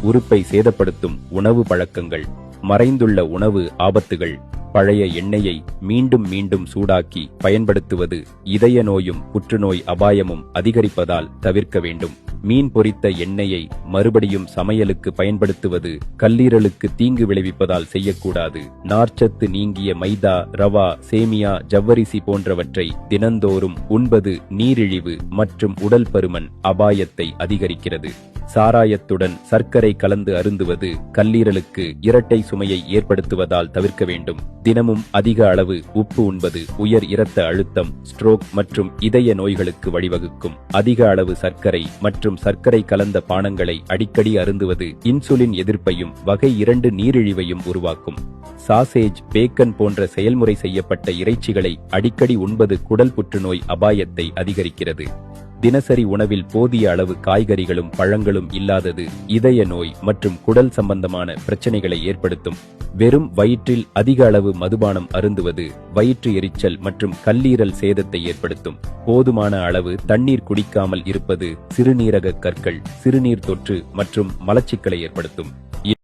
உறுப்பை சேதப்படுத்தும் உணவு பழக்கங்கள், மறைந்துள்ள உணவு ஆபத்துகள், பழைய எண்ணெயை மீண்டும் மீண்டும் சூடாக்கி பயன்படுத்துவது இதய நோயும் புற்றுநோய் அபாயமும் அதிகரிப்பதால் தவிர்க்க வேண்டும். மீன் பொரித்த எண்ணெயை மறுபடியும் சமையலுக்கு பயன்படுத்துவது கல்லீரலுக்கு தீங்கு விளைவிப்பதால் செய்யக்கூடாது. நார்ச்சத்து நீங்கிய மைதா, ரவா, சேமியா, ஜவ்வரிசி போன்றவற்றை தினந்தோறும் உண்பது நீரிழிவு மற்றும் உடல் பருமன் அபாயத்தை அதிகரிக்கிறது. சாராயத்துடன் சர்க்கரை கலந்து அருந்துவது கல்லீரலுக்கு இரட்டை சுமையை ஏற்படுத்துவதால் தவிர்க்க வேண்டும். தினமும் அதிக அளவு உப்பு உண்பது உயர் இரத்த அழுத்தம், ஸ்ட்ரோக் மற்றும் இதய நோய்களுக்கு வழிவகுக்கும். அதிக அளவு சர்க்கரை மற்றும் சர்க்கரை கலந்த பானங்களை அடிக்கடி அருந்துவது இன்சுலின் எதிர்ப்பையும் வகை 2 நீரிழிவையும் உருவாக்கும். சாசேஜ், பேக்கன் போன்ற செயல்முறை செய்யப்பட்ட இறைச்சிகளை அடிக்கடி உண்பது குடல் புற்றுநோய் அபாயத்தை அதிகரிக்கிறது. தினசரி உணவில் போதிய அளவு காய்கறிகளும் பழங்களும் இல்லாதது இதய நோய் மற்றும் குடல் சம்பந்தமான பிரச்சனைகளை ஏற்படுத்தும். வெறும் வயிற்றில் அதிக அளவு மதுபானம் அருந்துவது வயிற்று எரிச்சல் மற்றும் கல்லீரல் சேதத்தை ஏற்படுத்தும். போதுமான அளவு தண்ணீர் குடிக்காமல் இருப்பது சிறுநீரக கற்கள், சிறுநீர் தொற்று மற்றும் மலச்சிக்கலை ஏற்படுத்தும்.